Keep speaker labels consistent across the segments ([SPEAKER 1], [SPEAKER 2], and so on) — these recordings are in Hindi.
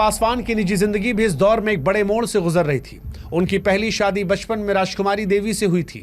[SPEAKER 1] पासवान की निजी जिंदगी भी इस दौर में एक बड़े मोड़ से गुजर रही थी। उनकी पहली शादी बचपन में राजकुमारी देवी से हुई थी,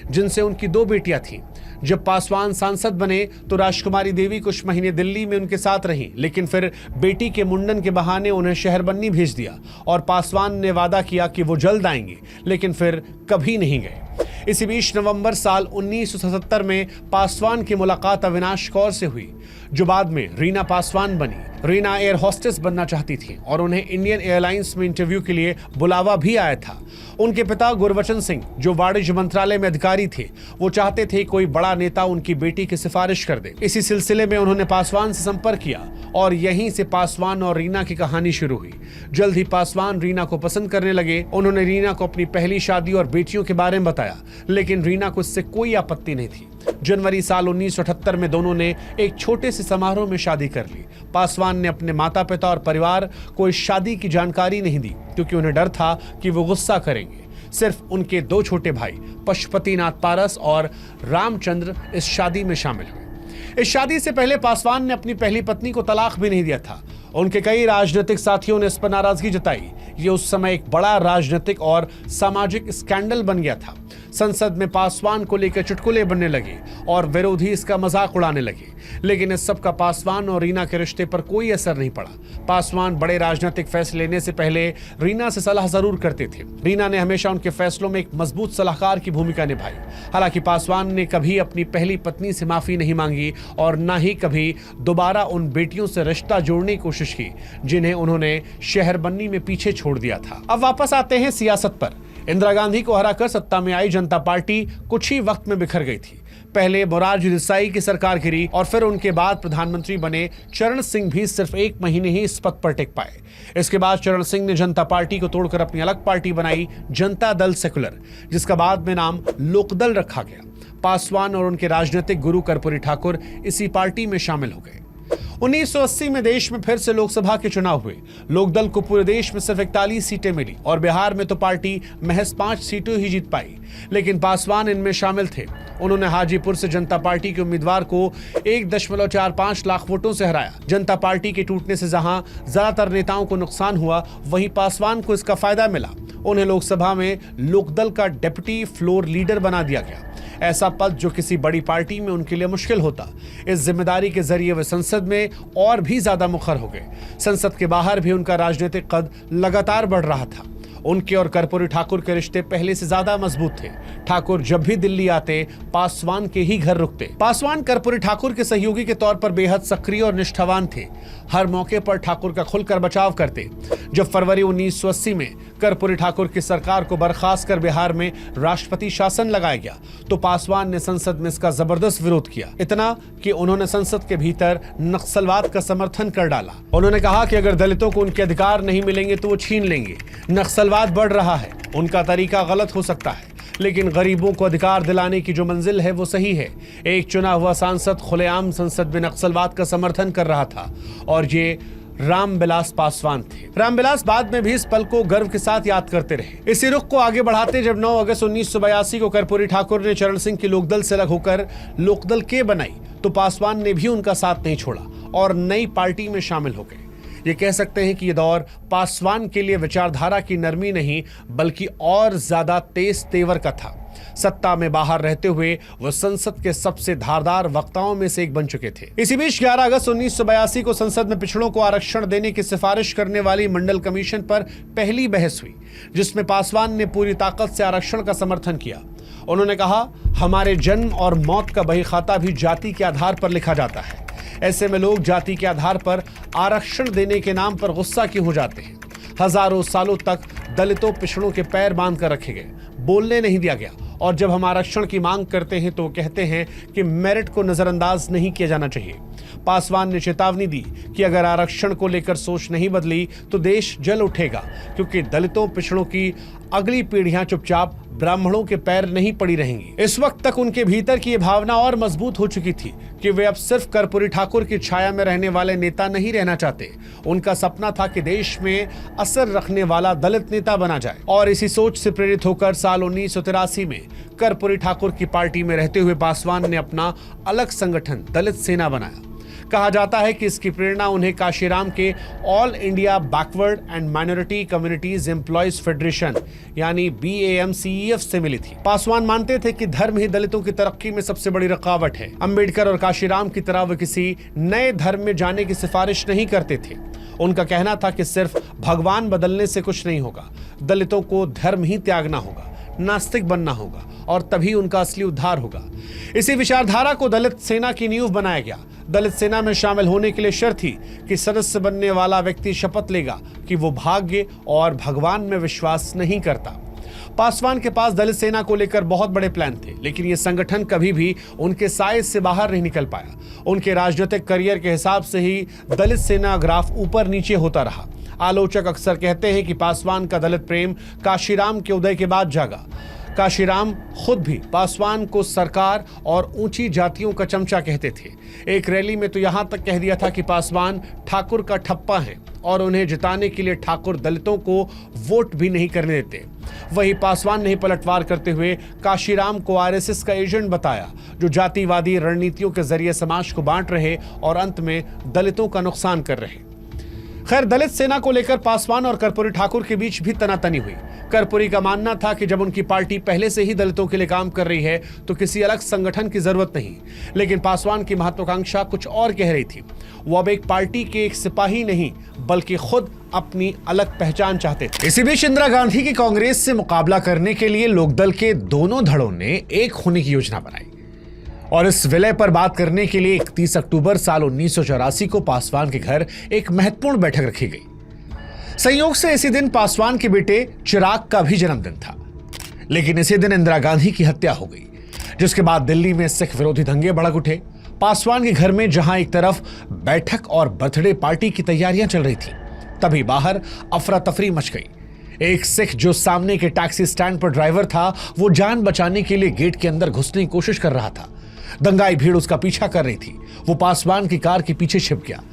[SPEAKER 1] जिनसे उनकी 2 बेटियां थीं। जब पासवान सांसद बने तो राजकुमारी देवी कुछ महीने दिल्ली में उनके साथ रहीं, लेकिन फिर बेटी के मुंडन के बहाने उन्हें शहरबन्नी भेज दिया और पासवान ने वादा किया कि वो जल्द आएंगे, लेकिन फिर कभी नहीं गए। इसी बीच नवंबर साल 1977 में पासवान की मुलाकात अविनाश कौर से हुई, जो बाद में रीना पासवान बनी। रीना एयर होस्टेस बनना चाहती थी और उन्हें इंडियन एयरलाइंस में इंटरव्यू के लिए बुलावा भी आया था। उनके पिता गुरबचन सिंह, जो वाणिज्य मंत्रालय में अधिकारी थे, वो चाहते थे कोई बड़ा नेता उनकी बेटी की सिफारिश कर दे। इसी सिलसिले में उन्होंने पासवान से संपर्क किया और यहीं से पासवान और रीना की कहानी शुरू हुई। जल्द ही पासवान रीना को पसंद करने लगे। उन्होंने रीना को अपनी पहली शादी और बेटियों के बारे में बताया, लेकिन रीना को इससे कोई आपत्ति नहीं थी। जनवरी साल 1978 में दोनों ने एक छोटे से समारोह में शादी कर ली। पासवान ने अपने माता पिता और परिवार को इस शादी की जानकारी नहीं दी, क्योंकि उन्हें डर था कि वो गुस्सा करेंगे। सिर्फ उनके 2 छोटे भाई पशुपतिनाथ पारस और रामचंद्र इस शादी में शामिल हुए। इस शादी से पहले पासवान ने अपनी पहली पत्नी को तलाक भी नहीं दिया था। उनके कई राजनीतिक साथियों ने इस पर नाराजगी जताई। ये उस समय एक बड़ा राजनीतिक और सामाजिक स्कैंडल बन गया था। संसद में पासवान को लेकर चुटकुले बनने लगे और विरोधी इसका मजाक उड़ाने लगे, लेकिन इस सब का पासवान और रीना के रिश्ते पर कोई असर नहीं पड़ा। पासवान बड़े राजनीतिक फैसले लेने से पहले रीना से सलाह जरूर करते थे। रीना ने हमेशा उनके फैसलों में एक मजबूत सलाहकार की भूमिका निभाई। हालांकि पासवान ने कभी अपनी पहली पत्नी से माफी नहीं मांगी और न ही कभी दोबारा उन बेटियों से रिश्ता जोड़ने की कोशिश की, जिन्हें उन्होंने शहरबन्नी में पीछे छोड़ दिया था। अब वापस आते हैं सियासत पर। इंदिरा गांधी को हराकर सत्ता में आई जनता पार्टी कुछ ही वक्त में बिखर गई थी। पहले मोरारजी देसाई की सरकार गिरी और फिर उनके बाद प्रधानमंत्री बने चरण सिंह भी सिर्फ 1 महीने ही इस पद पर टिक पाए। इसके बाद चरण सिंह ने जनता पार्टी को तोड़कर अपनी अलग पार्टी बनाई, जनता दल सेकुलर, जिसका बाद में नाम लोकदल रखा गया। पासवान और उनके राजनीतिक गुरु कर्पूरी ठाकुर इसी पार्टी में शामिल हो गए। 1980 में देश में फिर से लोकसभा के चुनाव हुए। लोकदल को पूरे देश में सिर्फ 41 सीटें मिली और बिहार में तो पार्टी महज 5 सीटें ही जीत पाई, लेकिन पासवान इनमें शामिल थे। उन्होंने हाजीपुर से जनता पार्टी के उम्मीदवार को 1.45 लाख वोटों से हराया। जनता पार्टी के टूटने से जहां ज्यादातर नेताओं को नुकसान हुआ, वहीं पासवान को इसका फायदा मिला। उन्हें लोकसभा में लोकदल का डिप्टी फ्लोर लीडर बना दिया गया, ऐसा पद जो किसी बड़ी पार्टी में उनके लिए मुश्किल होता। इस जिम्मेदारी के जरिए वे संसद में और भी ज्यादा मुखर हो गए। संसद के बाहर भी उनका राजनीतिक कद लगातार बढ़ रहा था। उनके और कर्पूरी ठाकुर के रिश्ते पहले से ज्यादा मजबूत थे। ठाकुर जब भी दिल्ली आते, पासवान के ही घर रुकते। पासवान कर्पूरी ठाकुर के सहयोगी के तौर पर बेहद सक्रिय और निष्ठावान थे। हर मौके पर ठाकुर का खुलकर बचाव करते। जब फरवरी 1980 में कर्पूरी ठाकुर की सरकार को बर्खास्त कर बिहार में राष्ट्रपति शासन लगाया गया, तो पासवान ने संसद में इसका जबरदस्त विरोध किया। इतना कि उन्होंने संसद के भीतर नक्सलवाद का समर्थन कर डाला। उन्होंने कहा कि अगर दलितों को उनके अधिकार नहीं मिलेंगे तो वो छीन लेंगे। नक्सलवाद बढ़ रहा है, उनका तरीका गलत हो सकता है, लेकिन गरीबों को अधिकार दिलाने की जो मंजिल है वो सही है। एक चुना हुआ सांसद खुलेआम संसद में नक्सलवाद का समर्थन कर रहा था और ये रामविलास पासवान थे। रामविलास बाद में भी इस पल को गर्व के साथ याद करते रहे। इसी रुख को आगे बढ़ाते जब 9 अगस्त 1982 को कर्पूरी ठाकुर ने चरण सिंह की लोकदल से अलग होकर लोकदल के बनाई, तो पासवान ने भी उनका साथ नहीं छोड़ा और नई पार्टी में शामिल हो गए। ये कह सकते हैं कि ये दौर पासवान के लिए विचारधारा की नरमी नहीं, बल्कि और ज्यादा तेज तेवर का था। सत्ता में बाहर रहते हुए वो संसद के सबसे धारदार वक्ताओं में से एक बन चुके थे। इसी बीच 11 अगस्त 1982 को संसद में पिछड़ों को आरक्षण देने की सिफारिश करने वाली मंडल कमीशन पर पहली बहस हुई, जिसमें पासवान ने पूरी ताकत से आरक्षण का समर्थन किया। उन्होंने कहा, हमारे जन्म और मौत का बही खाता भी जाति के आधार पर लिखा जाता है। ऐसे में लोग जाति के आधार पर आरक्षण देने के नाम पर गुस्सा क्यों हो जाते हैं। हजारों सालों तक दलितों पिछड़ों के पैर बांध कर रखे गए, बोलने नहीं दिया गया, और जब हम आरक्षण की मांग करते हैं तो कहते हैं कि मेरिट को नजरअंदाज नहीं किया जाना चाहिए। पासवान ने चेतावनी दी कि अगर आरक्षण को लेकर सोच नहीं बदली तो देश जल उठेगा, क्योंकि दलितों पिछड़ों की अगली पीढ़ियां चुपचाप ब्राह्मणों के पैर नहीं पड़ी रहेंगी। इस वक्त तक उनके भीतर की ये भावना और मजबूत हो चुकी थी कि वे अब सिर्फ कर्पूरी ठाकुर की छाया में रहने वाले नेता नहीं रहना चाहते। उनका सपना था कि देश में असर रखने वाला दलित नेता बना जाए, और इसी सोच से प्रेरित होकर साल 1983 में कर्पूरी ठाकुर की पार्टी में रहते हुए पासवान ने अपना अलग संगठन दलित सेना बनाया। कहा जाता है कि इसकी प्रेरणा उन्हें काशीराम के all India backward and minority communities employees federation यानी BAMCEF से मिली थी। पासवान मानते थे कि धर्म ही दलितों की तरक्की में सबसे बड़ी रुकावट है। अंबेडकर और काशीराम की तरह वे किसी नए धर्म में जाने की सिफारिश नहीं करते थे। उनका कहना था कि सिर्फ भगवान बदलने से कुछ नहीं होगा, दलितों को धर्म ही त्यागना होगा, नास्तिक बनना होगा और तभी उनका असली उद्धार होगा। इसी विचारधारा को दलित सेना की नींव बनाया गया। दलित सेना में शामिल होने के लिए शर्त थी कि सदस्य बनने वाला व्यक्ति शपथ लेगा कि वो भाग्य और भगवान में विश्वास नहीं करता। पासवान के पास दलित सेना को लेकर बहुत बड़े प्लान थे, लेकिन ये संगठन कभी भी उनके साइज से बाहर नहीं निकल पाया। उनके राजनीतिक करियर के हिसाब से ही दलित सेना ग्राफ ऊपर नीचे होता रहा। आलोचक अक्सर कहते हैं कि पासवान का दलित प्रेम काशीराम के उदय के बाद जागा। काशीराम खुद भी पासवान को सरकार और ऊंची जातियों का चमचा कहते थे। एक रैली में तो यहां तक कह दिया था कि पासवान ठाकुर का ठप्पा है और उन्हें जिताने के लिए ठाकुर दलितों को वोट भी नहीं करने देते। वही पासवान ने पलटवार करते हुए काशीराम को RSS का एजेंट बताया, जो जातिवादी रणनीतियों के जरिए समाज को बांट रहे और अंत में दलितों का नुकसान कर रहे। खैर, दलित सेना को लेकर पासवान और कर्पूरी ठाकुर के बीच भी तनातनी हुई। कर्पूरी का मानना था कि जब उनकी पार्टी पहले से ही दलितों के लिए काम कर रही है तो किसी अलग संगठन की जरूरत नहीं। लेकिन पासवान की महत्वाकांक्षा कुछ और कह रही थी। वो अब एक पार्टी के एक सिपाही नहीं बल्कि खुद अपनी अलग पहचान चाहते थे। इसी बीच इंदिरा गांधी की कांग्रेस से मुकाबला करने के लिए लोकदल के दोनों धड़ों ने एक होने की योजना बनाई और इस विलय पर बात करने के लिए 31 अक्टूबर साल 1984 को पासवान के घर एक महत्वपूर्ण बैठक रखी गई। संयोग से इसी दिन पासवान के बेटे चिराग का भी जन्मदिन था, लेकिन इसी दिन इंदिरा गांधी की हत्या हो गई, जिसके बाद दिल्ली में सिख विरोधी दंगे भड़क उठे। पासवान के घर में जहां एक तरफ बैठक और बर्थडे पार्टी की तैयारियां चल रही थी, तभी बाहर अफरा तफरी मच गई। एक सिख जो सामने के टैक्सी स्टैंड पर ड्राइवर था, वो जान बचाने के लिए गेट के अंदर घुसने की कोशिश कर रहा था। दंगाई भीड़ उसका पीछा कर रही थी। वो पासवान की कार के पीछे छिप गया।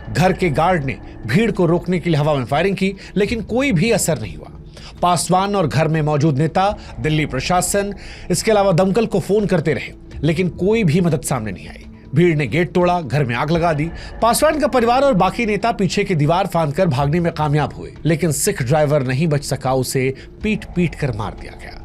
[SPEAKER 1] घर के गार्ड ने भीड़ को रोकने के लिए हवा में फायरिंग की, लेकिन कोई भी असर नहीं हुआ। पासवान और घर में मौजूद नेता, दिल्ली प्रशासन, इसके अलावा दमकल को फोन करते रहे, लेकिन कोई भी मदद सामने नहीं आई। भीड़ ने गेट तोड़ा, घर में आग लगा दी। पासवान का परिवार और बाकी नेता पीछे की दीवार फांदकर भागने में कामयाब हुए, लेकिन सिख ड्राइवर नहीं बच सका। उसे पीट पीट कर मार दिया गया।